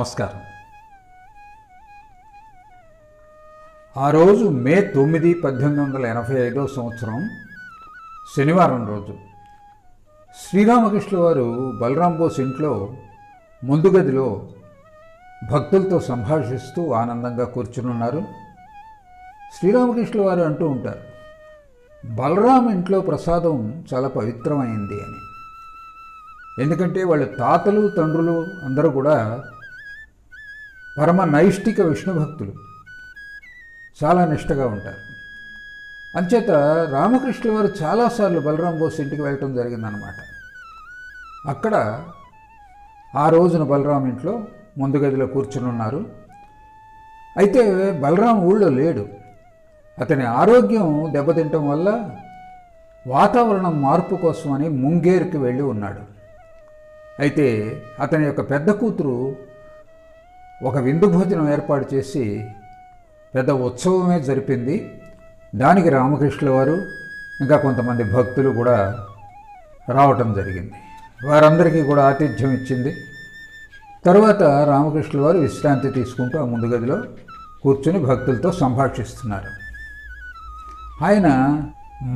నమస్కారం. ఆ రోజు మే 9, 1885 సంవత్సరం శనివారం రోజు శ్రీరామకృష్ణ వారు బలరాం బోస్ ఇంట్లో ముందు గదిలో భక్తులతో సంభాషిస్తూ ఆనందంగా కూర్చునున్నారు. శ్రీరామకృష్ణ వారు అంటూ ఉంటారు, బలరాం ఇంట్లో ప్రసాదం చాలా పవిత్రమైంది అని. ఎందుకంటే వాళ్ళ తాతలు తండ్రులు అందరూ కూడా పరమ నైష్ఠిక విష్ణు భక్తులు, చాలా నిష్టగా ఉంటారు. అంచేత రామకృష్ణ వారు చాలాసార్లు బలరాం బోస్ ఇంటికి వెళ్ళటం జరిగిందనమాట. అక్కడ ఆ రోజున బలరాం ఇంట్లో ముందు గదిలో కూర్చుని ఉన్నారు. అయితే బలరాం ఊళ్ళో లేడు. అతని ఆరోగ్యం దెబ్బతింటం వల్ల వాతావరణం మార్పు కోసమని ముంగేర్కి వెళ్ళి ఉన్నాడు. అయితే అతని యొక్క పెద్ద కూతురు ఒక విందు భోజనం ఏర్పాటు చేసి పెద్ద ఉత్సవమే జరిపింది. దానికి రామకృష్ణ వారు ఇంకా కొంతమంది భక్తులు కూడా రావటం జరిగింది. వారందరికీ కూడా ఆతిథ్యం ఇచ్చింది. తరువాత రామకృష్ణ వారు విశ్రాంతి తీసుకుంటూ ఆ ముందు గదిలో కూర్చుని భక్తులతో సంభాషిస్తున్నారు. ఆయన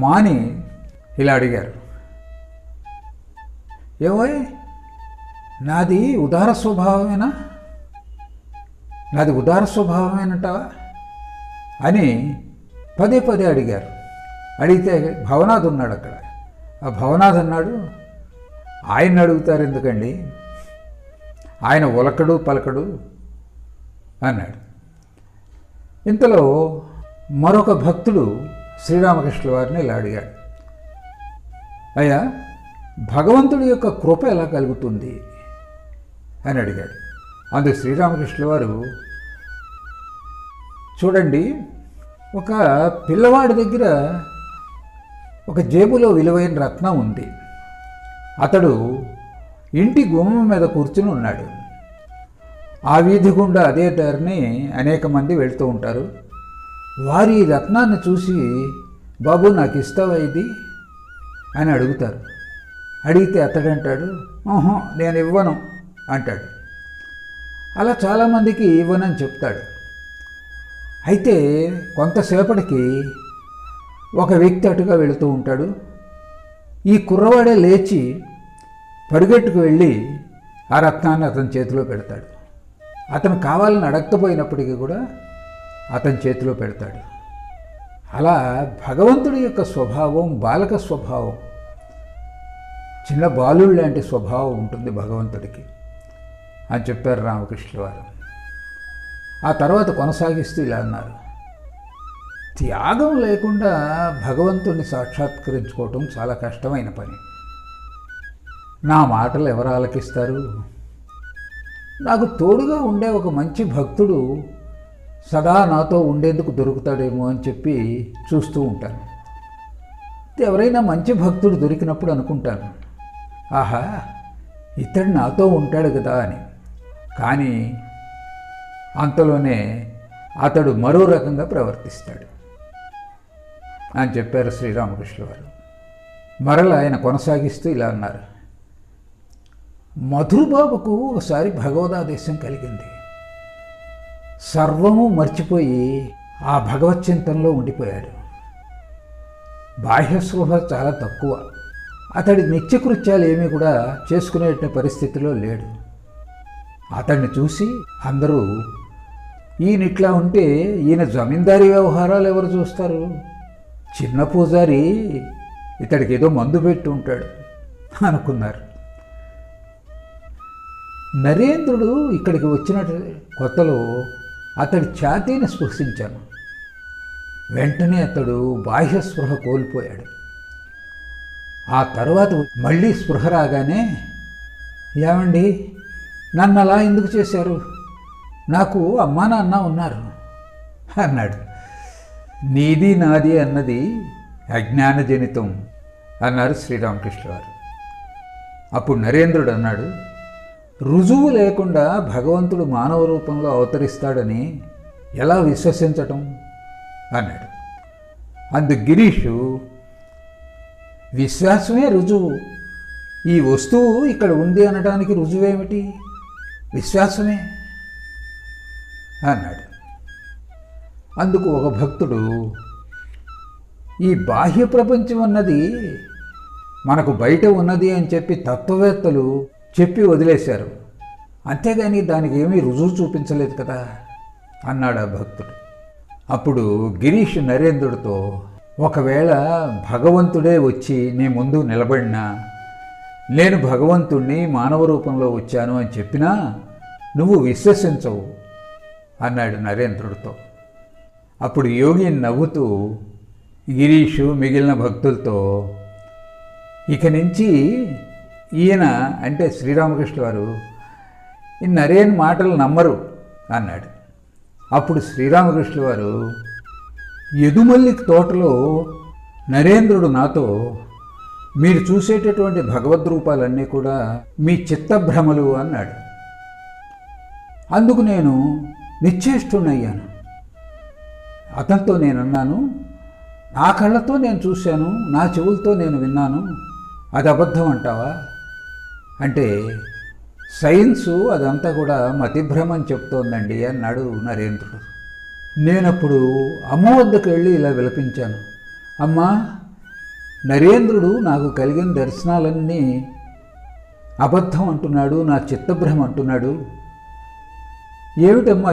మాని ఇలా అడిగారు, ఏమోయ్ నాది ఉదార స్వభావమేనంటావా అని పదే పదే అడిగారు. అడిగితే భవనాథ్ ఉన్నాడు అక్కడ. ఆ భవనాథ్ అన్నాడు, ఆయన్ని అడుగుతారు ఎందుకండి, ఆయన ఉలకడు పలకడు అన్నాడు. ఇంతలో మరొక భక్తుడు శ్రీరామకృష్ణ వారిని ఇలా అడిగాడు, అయ్యా భగవంతుడి యొక్క కృప ఎలా కలుగుతుంది అని అడిగాడు. అందుకు శ్రీరామకృష్ణ వారు, చూడండి, ఒక పిల్లవాడి దగ్గర ఒక జేబులో విలువైన రత్నం ఉంది. అతడు ఇంటి గుమ్మం మీద కూర్చుని ఉన్నాడు. ఆ వీధి గుండా అదే దారిని అనేక మంది వెళ్తూ ఉంటారు. వారి రత్నాన్ని చూసి, బాబు నాకు ఇస్తావా ఇది అని అడుగుతారు. అడిగితే అతడంటాడు, ఆహా నేను ఇవ్వను అంటాడు. అలా చాలామందికి ఇవ్వనని చెప్తాడు. అయితే కొంతసేపటికి ఒక వ్యక్తి అటుగా వెళుతూ ఉంటాడు. ఈ కుర్రవాడే లేచి పరిగెట్టుకు వెళ్ళి ఆ రత్నాన్ని అతని చేతిలో పెడతాడు. అతను కావాలని అడగకపోయినప్పటికీ కూడా అతని చేతిలో పెడతాడు. అలా భగవంతుడి యొక్క స్వభావం బాలక స్వభావం, చిన్న బాలుడు లాంటి స్వభావం ఉంటుంది భగవంతుడికి అని చెప్పారు రామకృష్ణ వారు. ఆ తర్వాత కొనసాగిస్తూ ఇలా అన్నారు, త్యాగం లేకుండా భగవంతుడిని సాక్షాత్కరించుకోవటం చాలా కష్టమైన పని. నా మాటలు ఎవరు ఆలకిస్తారు? నాకు తోడుగా ఉండే ఒక మంచి భక్తుడు సదా నాతో ఉండేందుకు దొరుకుతాడేమో అని చెప్పి చూస్తూ ఉంటాను. ఎవరైనా మంచి భక్తుడు దొరికినప్పుడు అనుకుంటాను, ఆహా ఇతడు నాతో ఉంటాడు కదా అని. కానీ అంతలోనే అతడు మరో రకంగా ప్రవర్తిస్తాడు అని చెప్పారు శ్రీరామకృష్ణ వారు. మరలా ఆయన కొనసాగిస్తూ ఇలా అన్నారు, మధురబాబుకు ఒకసారి భగవదాదేశం కలిగింది. సర్వము మర్చిపోయి ఆ భగవచ్చింతనలో ఉండిపోయాడు. బాహ్యస్పృహ చాలా తక్కువ. అతడి నిత్యకృత్యాలు ఏమీ కూడా చేసుకునే పరిస్థితిలో లేడు. అతన్ని చూసి అందరూ, ఈయన ఇట్లా ఉంటే ఈయన జమీందారీ వ్యవహారాలు ఎవరు చూస్తారు? చిన్న పూజారి ఇతడికి ఏదో మందు పెట్టి ఉంటాడు అనుకున్నారు. నరేంద్రుడు ఇక్కడికి వచ్చిన కొత్తలో అతడి ఛాతీని స్పృశించాను. వెంటనే అతడు బాహ్యస్పృహ కోల్పోయాడు. ఆ తర్వాత మళ్ళీ స్పృహ రాగానే, ఏమండి నన్ను అలా ఎందుకు చేశారు? నాకు అమ్మా నాన్న ఉన్నారు అన్నాడు. నీది నాది అన్నది అజ్ఞానజనితం అన్నారు శ్రీరామకృష్ణ వారు. అప్పుడు నరేంద్రుడు అన్నాడు, రుజువు లేకుండా భగవంతుడు మానవ రూపంలో అవతరిస్తాడని ఎలా విశ్వసించటం అన్నాడు. అందుకు గిరీషు, విశ్వాసమే రుజువు. ఈ వస్తువు ఇక్కడ ఉంది అనడానికి రుజువేమిటి? విశ్వాసమే అన్నాడు. అందుకు ఒక భక్తుడు, ఈ బాహ్య ప్రపంచం అన్నది మనకు బయట ఉన్నది అని చెప్పి తత్వవేత్తలు చెప్పి వదిలేశారు, అంతేగాని దానికి ఏమీ రుజువు చూపించలేదు కదా అన్నాడు ఆ భక్తుడు. అప్పుడు గిరీష్ నరేంద్రుడితో, ఒకవేళ భగవంతుడే వచ్చి నీ ముందు నిలబడినా, నేను భగవంతుణ్ణి మానవ రూపంలో వచ్చాను అని చెప్పినా నువ్వు విశ్వసించవు అన్నాడు నరేంద్రుడితో. అప్పుడు యోగి నవ్వుతూ గిరీషు మిగిలిన భక్తులతో, ఇక నుంచి ఈయన అంటే శ్రీరామకృష్ణ వారు ఈ నరేన్ మాటలు నమ్మరు అన్నాడు. అప్పుడు శ్రీరామకృష్ణ వారు, ఎదుమల్లి తోటలో నరేంద్రుడు నాతో, మీరు చూసేటటువంటి భగవద్రూపాలన్నీ కూడా మీ చిత్తభ్రమలు అన్నాడు. అందుకు నేను నిశ్చేష్టునయ్యాను. అతనితో నేనన్నాను, నా కళ్ళతో నేను చూశాను, నా చెవులతో నేను విన్నాను, అది అబద్ధం అంటావా అంటే, సైన్సు అదంతా కూడా మతిభ్రమని చెప్తోందండి అన్నాడు నరేంద్రుడు. నేనప్పుడు అమ్మ వద్దకు వెళ్ళి ఇలా విలపించాను, అమ్మా, నరేంద్రుడు నాకు కలిగిన దర్శనాలన్నీ అబద్ధం అంటున్నాడు, నా చిత్తభ్రమ అంటున్నాడు. ఏమిటమ్మా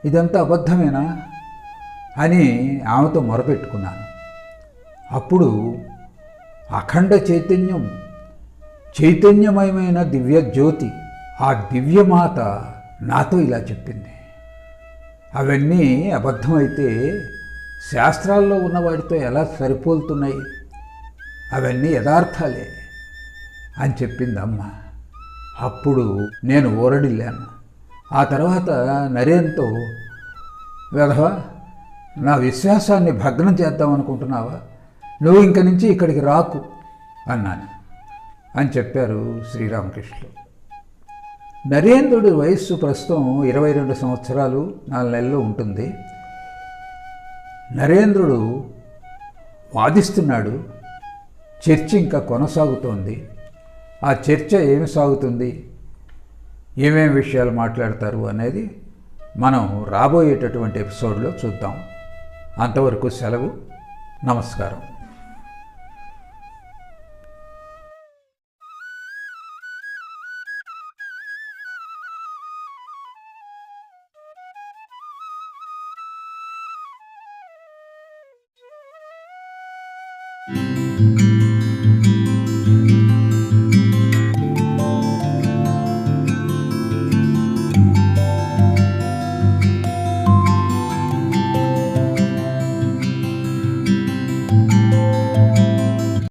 ఇదంతా అబద్ధమేనా అని ఆమెతో మొరపెట్టుకున్నాను. అప్పుడు అఖండ చైతన్యమయమైన దివ్య జ్యోతి, ఆ దివ్యమాత నాతో ఇలా చెప్పింది, అవన్నీ అబద్ధమైతే శాస్త్రాల్లో ఉన్నవాడితో ఎలా సరిపోలుతున్నాయి, అవన్నీ యథార్థాలే అని చెప్పింది అమ్మ. అప్పుడు నేను ఊరడిల్లాను. ఆ తర్వాత నరేన్తో, వెధవా, నా విశ్వాసాన్ని భగ్నం చేద్దామనుకుంటున్నావా, నువ్వు ఇంక నుంచి ఇక్కడికి రాకు అన్నాను అని చెప్పారు శ్రీరామకృష్ణులు. నరేంద్రుడి వయస్సు ప్రస్తుతం 22 సంవత్సరాలు 4 నెలలు ఉంటుంది. నరేంద్రుడు వాదిస్తున్నాడు, చర్చ ఇంకా కొనసాగుతోంది. ఆ చర్చ ఏమి సాగుతుంది, ఏమేమి విషయాలు మాట్లాడతారు అనేది మనం రాబోయేటటువంటి ఎపిసోడ్లో చూద్దాం. అంతవరకు సెలవు, నమస్కారం.